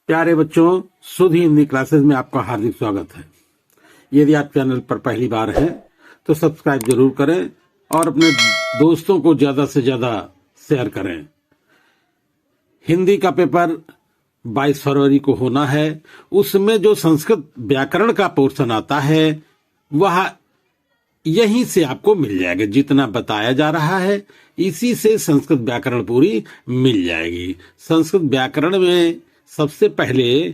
प्यारे बच्चों, शुद्ध हिंदी क्लासेस में आपका हार्दिक स्वागत है। यदि आप चैनल पर पहली बार हैं तो सब्सक्राइब जरूर करें और अपने दोस्तों को ज्यादा से ज्यादा शेयर करें। हिंदी का पेपर 22 फरवरी को होना है। उसमें जो संस्कृत व्याकरण का पोर्शन आता है वह यहीं से आपको मिल जाएगा। जितना बताया जा रहा है इसी से संस्कृत व्याकरण पूरी मिल जाएगी। संस्कृत व्याकरण में सबसे पहले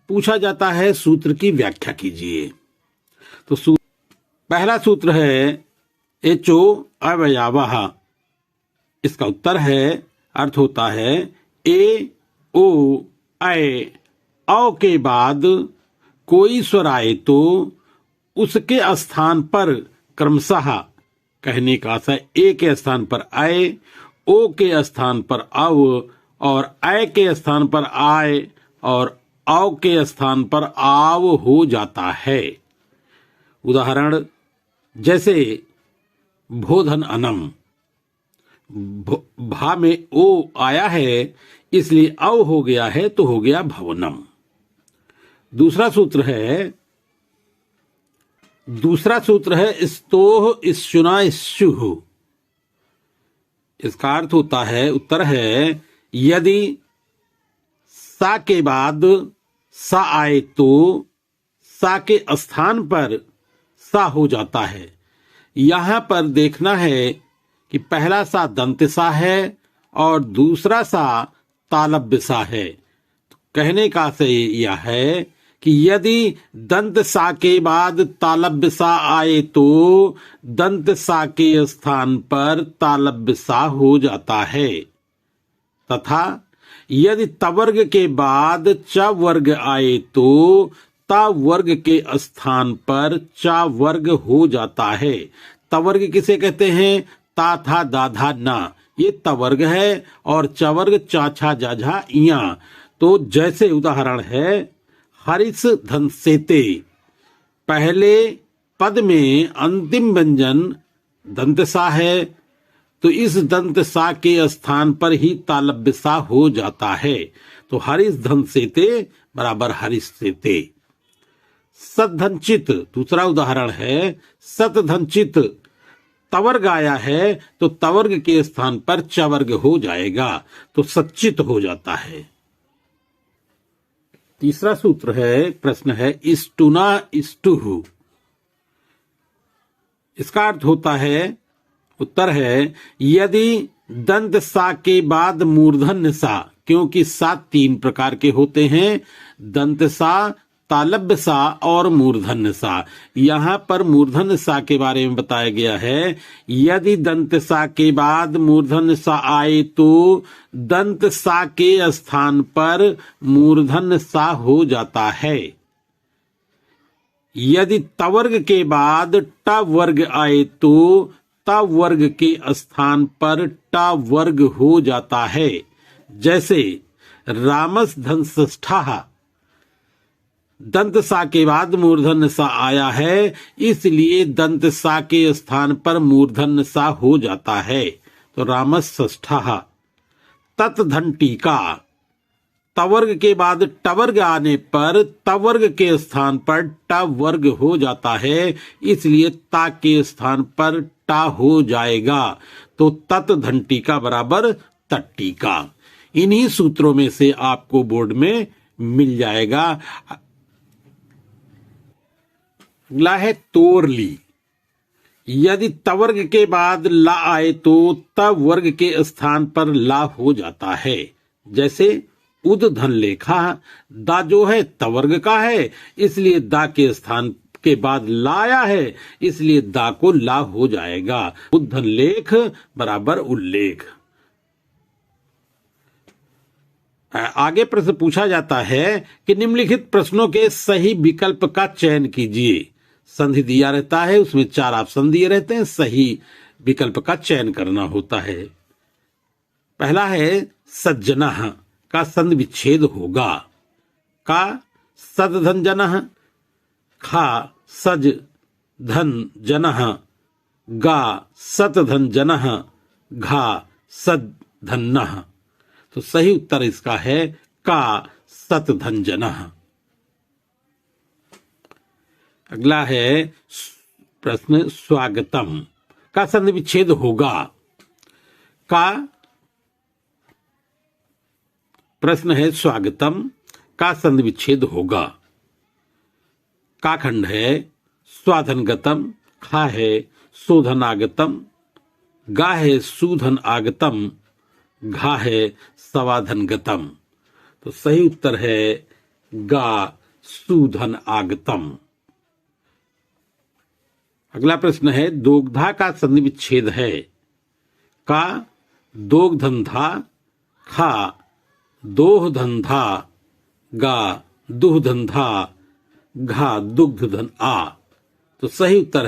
पूछा जाता है सूत्र की व्याख्या कीजिए। तो पहला सूत्र है एचो अवयवः। इसका उत्तर है, अर्थ होता है ए ओ ऐ औ के बाद कोई स्वर आए तो उसके स्थान पर क्रमशः, कहने का आशय ए के स्थान पर ऐ, ओ के स्थान पर अव और ऐ के स्थान पर आय और औ के स्थान पर आव हो जाता है। उदाहरण जैसे भोधन अनम, भा में ओ आया है इसलिए अव हो गया है तो हो गया भवनम। दूसरा सूत्र है स्तोह इश्चुना इश्चुः। इसका अर्थ होता है, उत्तर है यदि सा के बाद सा आए तो सा के स्थान पर सा हो जाता है। यहां पर देखना है कि पहला सा दंत सा है और दूसरा सा तालव्य सा है। तो कहने का आशय यह है कि यदि दंत सा के बाद तालव्य सा आए तो दंत सा के स्थान पर तालव्य सा हो जाता है, तथा यदि तवर्ग के बाद च वर्ग आए तो ता वर्ग के स्थान पर चा वर्ग हो जाता है। तवर्ग किसे कहते हैं? ता था दाधा ना, ये तवर्ग है, और चवर्ग चा छा जा झा इया। तो जैसे उदाहरण है हरिस धन सेते, पहले पद में अंतिम व्यंजन दंत सा है तो इस दंत सा के स्थान पर ही तालव्य सा हो जाता है। तो हरिस धन सेते बराबर हरिस सेते। सतधनचित, दूसरा उदाहरण है सतधनचित, तवर्ग आया है तो तवर्ग के स्थान पर चवर्ग हो जाएगा तो सच्चित हो जाता है। तीसरा सूत्र है, प्रश्न है इष्टुना इष्टुः। इसका अर्थ होता है, उत्तर है यदि दंत सा के बाद मूर्धन्य सा, क्योंकि सा 3 प्रकार के होते हैं, दंत सा, तालव्य सा और मूर्धन्य सा। यहां पर मूर्धन्य सा के बारे में बताया गया है, यदि दंत सा के बाद मूर्धन्य सा आए तो दंत सा के स्थान पर मूर्धन्य सा हो जाता है। यदि तवर्ग के बाद ट वर्ग आए तो ता वर्ग के स्थान पर टा वर्ग हो जाता है। जैसे रामस धनष्ठः, दंत सा के बाद मूर्धन्य सा आया है इसलिए दंत सा के स्थान पर मूर्धन्य सा हो जाता है तो रामस षष्ठः। तत्धन टीका, तवर्ग के बाद टवर्ग आने पर तवर्ग के स्थान पर ट वर्ग हो जाता है इसलिए ता के स्थान पर टा हो जाएगा तो तत्धन टीका बराबर तट्टीका। इन्हीं सूत्रों में से आपको बोर्ड में मिल जाएगा। अगला है तोरली। यदि तवर्ग के बाद ला आए तो त वर्ग के स्थान पर ला हो जाता है। जैसे उद धन लेखा, दा जो है तवर्ग का है इसलिए दा के स्थान के बाद लाया है इसलिए दा को ला हो जाएगा। उद्धन लेख बराबर उल्लेख। आगे प्रश्न पूछा जाता है कि निम्नलिखित प्रश्नों के सही विकल्प का चयन कीजिए। संधि दिया रहता है, उसमें 4 ऑप्शन दिए रहते हैं, सही विकल्प का चयन करना होता है। पहला है सज्जनः का संधि विच्छेद होगा। का सदधन जनः, खा सज धन जनः, गा सतधन जनः, घा सद धन्नः। तो सही उत्तर इसका है का सतधंजनः। अगला है प्रश्न स्वागतम का संधि विच्छेद होगा। का प्रश्न है स्वागतम का संधि विच्छेद होगा। का खंड है स्वाधनगतम, खा है शोधनागतम, गा है सूधन आगतम, घा है सवाधनगतम। तो सही उत्तर है गा सूधन आगतम। अगला प्रश्न है दोग्धा का संधि विच्छेद है। का दोग्धंधा, खा दोहधंधा, गा दुहधंधा, घा दुग्धधन आ। तो सही उत्तर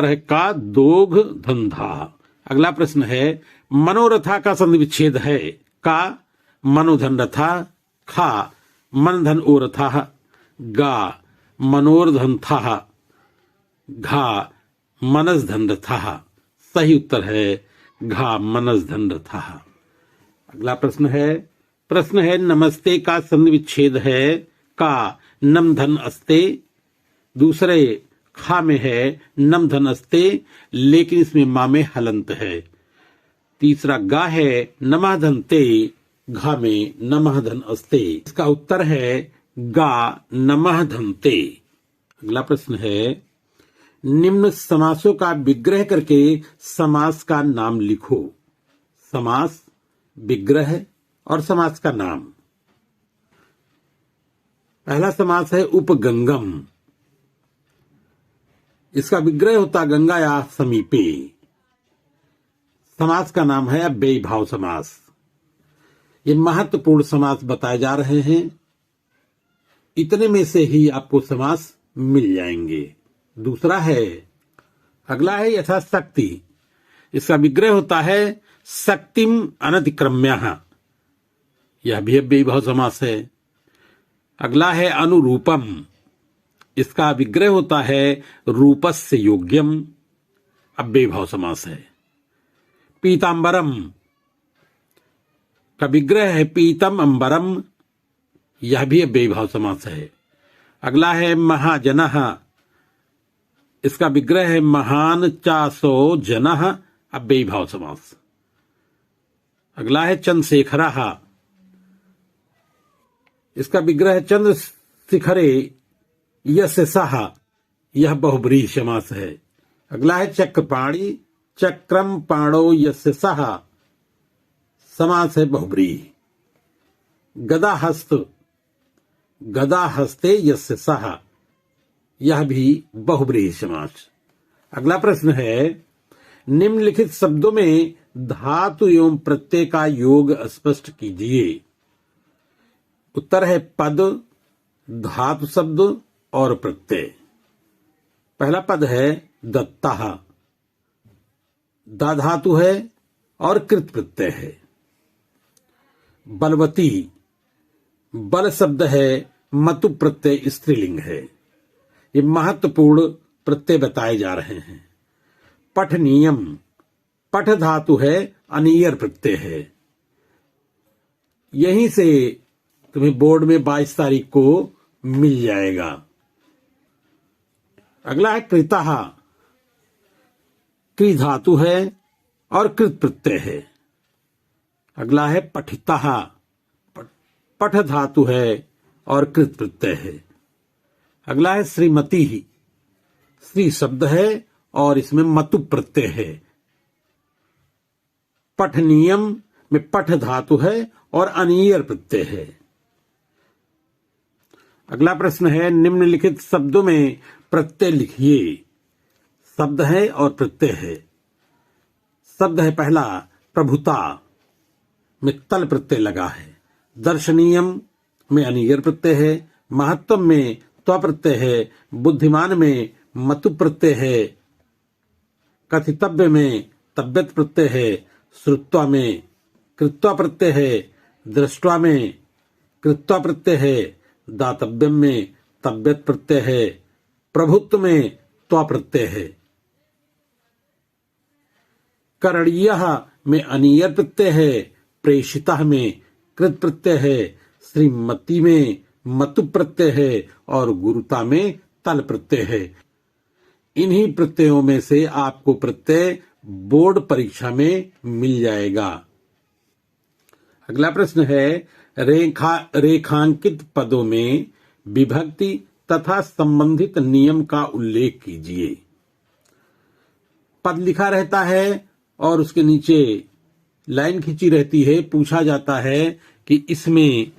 है का दोगधंधा। अगला प्रश्न है मनोरथा का संधि विच्छेद है। का मनोधन रथा, खा मनधन ओरथा, गा मनोरधन था, घा मनसधन रथा। सही उत्तर है घा मनसधन रथा। अगला प्रश्न है नमस्ते का संधि विच्छेद है। का नम धन अस्ते, दूसरे खा में है नम धन अस्ते लेकिन इसमें मा में हलंत है। तीसरा गा है नमः धनते, घा में नमः धन अस्ते। इसका उत्तर है गा नमः धनते। अगला प्रश्न है निम्न समासों का विग्रह करके समास का नाम लिखो। समास, विग्रह और समास का नाम। पहला समास है उपगंगम। इसका विग्रह होता गंगा या समीपे। समास का नाम है अव्ययी भाव समास। ये महत्वपूर्ण समास बताए जा रहे हैं। इतने में से ही आपको समास मिल जाएंगे। दूसरा है, अगला है यथाशक्ति। इसका विग्रह होता है शक्तिम अनतिक्रम्यः। यह भी अव्ययी भाव समास है। अगला है अनुरूपम। इसका विग्रह होता है रूपस्य योग्यम। अव्ययी भाव समास है। पीतांबरम का विग्रह है पीतम अंबरम। यह भी अव्ययी भाव समास है। अगला है महाजनः। इसका विग्रह है महान चासो जनः। अव्ययी भाव समास। अगला है चंद्रशेखरः। इसका विग्रह है चंद्र शिखरे यस्य सः। यह बहुब्रीहि समास है। अगला है चक्रपाणी। चक्रम पाणो यस्य सः। समास है बहुब्रीहि। गदाहस्त, गदा हस्ते यस्य सः। यह भी बहुब्रीहि समास। अगला प्रश्न है निम्नलिखित शब्दों में धातु एवं प्रत्यय का योग स्पष्ट कीजिए। उत्तर है पद, धातु शब्द और प्रत्यय। पहला पद है दत्तः। दा धातु है और कृत प्रत्यय है। बलवती, बल शब्द है, मतु प्रत्यय स्त्रीलिंग है। ये महत्वपूर्ण प्रत्यय बताए जा रहे हैं। पठनीयम, पठ धातु है, अनियर प्रत्यय है। यहीं से तुम्हें बोर्ड में 22 तारीख को मिल जाएगा। अगला है कृतः। कृ धातु है और कृत प्रत्यय है। अगला है पठितः। पठ धातु है और कृत प्रत्यय है। अगला है श्रीमती। श्री शब्द है और इसमें मतु प्रत्यय है। पठनीयम में पठ धातु है और अनियर प्रत्यय है। अगला प्रश्न है निम्नलिखित शब्दों में प्रत्यय लिखिए। शब्द है और प्रत्यय है। शब्द है पहला प्रभुता में तल प्रत्यय लगा है। दर्शनीयम में अनियर प्रत्यय है। महत्तम में त्व प्रत्यय है। बुद्धिमान में मतु प्रत्यय है। कथितव्य में तब्यत प्रत्यय है। श्रुत्वा में कृत्वा प्रत्यय है। दृष्ट्वा में कृत्वा प्रत्यय है। दातव्यम में तब्यत प्रत्यय है। प्रभुत्व में त्वा प्रत्यय है। करणीयः में अनियर प्रत्यय है। प्रेषितः में कृत प्रत्यय है। श्रीमती में मतु प्रत्यय है और गुरुता में तल प्रत्यय है। इन्हीं प्रत्ययों में से आपको प्रत्यय बोर्ड परीक्षा में मिल जाएगा। अगला प्रश्न है, रेखांकित पदों में विभक्ति तथा संबंधित नियम का उल्लेख कीजिए। पद लिखा रहता है और उसके नीचे लाइन खींची रहती है। पूछा जाता है कि इसमें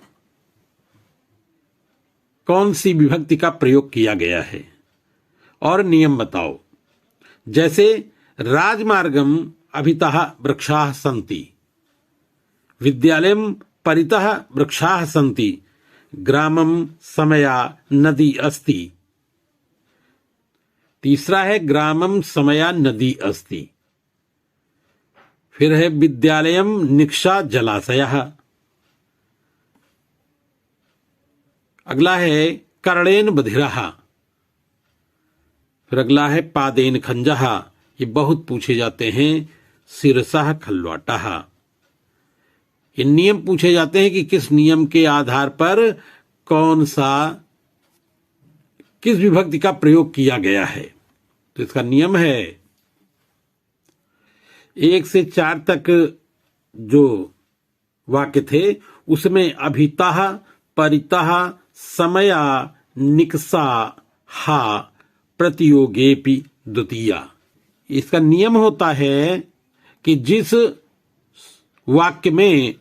कौन सी विभक्ति का प्रयोग किया गया है और नियम बताओ। जैसे राजमार्गम अभितः वृक्षाः सन्ति, विद्यालयम परितः वृक्षाः सन्ति, ग्रामम समया नदी अस्ति। तीसरा है ग्रामम समया नदी अस्ति। फिर है विद्यालयम निक्षा जलाशयः। अगला है कर्णेन बधिरः। फिर अगला है पादेन खंजः। ये बहुत पूछे जाते हैं। शिरसः खल्वाटः। ये नियम पूछे जाते हैं कि किस नियम के आधार पर किस विभक्ति का प्रयोग किया गया है। तो इसका नियम है 1 से 4 तक जो वाक्य थे उसमें अभितः परितः समया निकषा हा प्रतियोगेपि द्वितीया। इसका नियम होता है कि जिस वाक्य में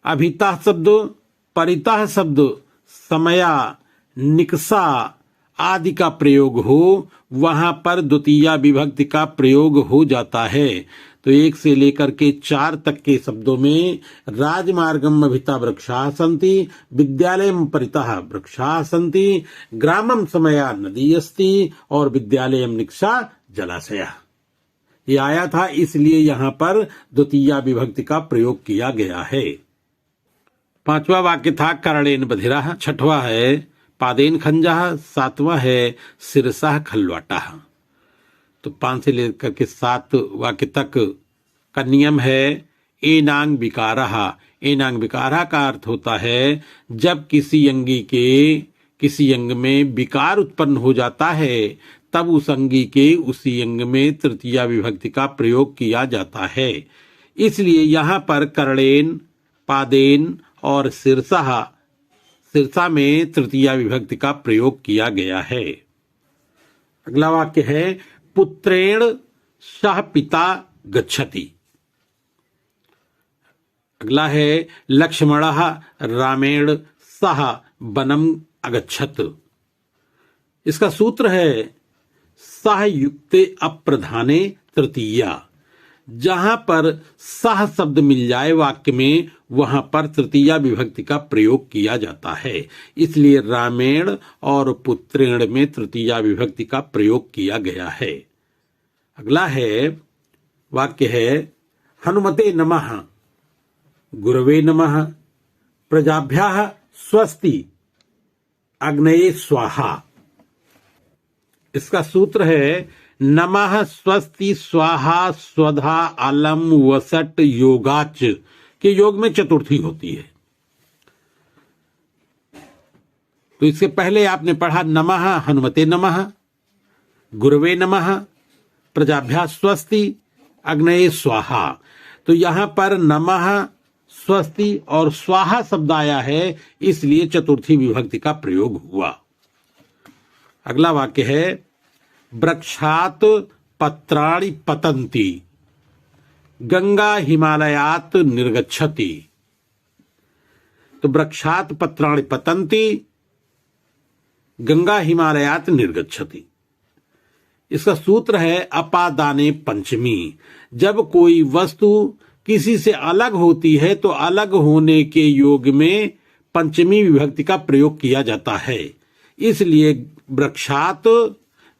अभितः शब्द, परितः शब्द, समया, निकषा आदि का प्रयोग हो वहां पर द्वितीया विभक्ति का प्रयोग हो जाता है। तो 1 से लेकर के 4 तक के शब्दों में राजमार्गम अभितः वृक्षाः सन्ति, विद्यालयम परितः वृक्षाः सन्ति, ग्रामम समया नदी अस्ति और विद्यालयम निक्षा जलाशयः। ये आया था, इसलिए यहां पर द्वितीया विभक्ति का प्रयोग किया गया है। 5वां वाक्य था कर्णेन बधिरः। 6वां है पादेन खंजः। 7वां है शिरसः खल्वाटः। तो 5 से लेकर के 7 वाक्य तक का नियम है एनांग विकारः। एनांग विकारः का अर्थ होता है जब किसी अंग में विकार उत्पन्न हो जाता है तब उस अंगी के उसी अंग में तृतीया विभक्ति का प्रयोग किया जाता है। इसलिए यहां पर कर्णेन, पादेन और शिरसा में तृतीया विभक्ति का प्रयोग किया गया है। अगला वाक्य है पुत्रेण सह पिता गच्छति। अगला है लक्ष्मणः रामेण सह वनम अगच्छत। इसका सूत्र है सह युक्ते अप्रधाने तृतीया। जहां पर सह शब्द मिल जाए वाक्य में वहां पर तृतीया विभक्ति का प्रयोग किया जाता है। इसलिए रामेण और पुत्रेण में तृतीया विभक्ति का प्रयोग किया गया है। अगला है वाक्य है हनुमते नमः, गुरवे नमः, प्रजाभ्याः स्वस्ति, अग्नये स्वाहा। इसका सूत्र है नमः स्वस्ति स्वाहा स्वधा अलम वसट योगाच के योग में चतुर्थी होती है। तो इसके पहले आपने पढ़ा नमः हनुमते नमः, गुरवे नमः, प्रजाभ्याः स्वस्ति, अग्नये स्वाहा। तो यहां पर नमः, स्वस्ति और स्वाहा शब्द आया है, इसलिए चतुर्थी विभक्ति का प्रयोग हुआ। अगला वाक्य है वृक्षात् पत्राणि पतन्ति, गंगा हिमालयात् निर्गच्छति। तो वृक्षात् पत्राणि पतन्ति, गंगा हिमालयात् निर्गच्छति। इसका सूत्र है अपादाने पंचमी। जब कोई वस्तु किसी से अलग होती है तो अलग होने के योग में पंचमी विभक्ति का प्रयोग किया जाता है। इसलिए वृक्षात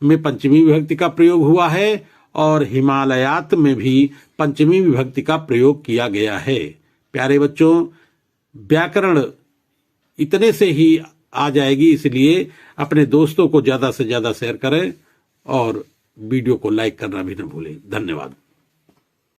में पंचमी विभक्ति का प्रयोग हुआ है और हिमालयात में भी पंचमी विभक्ति का प्रयोग किया गया है। प्यारे बच्चों, व्याकरण इतने से ही आ जाएगी, इसलिए अपने दोस्तों को ज्यादा से ज्यादा शेयर करें और वीडियो को लाइक करना भी न भूलें। धन्यवाद।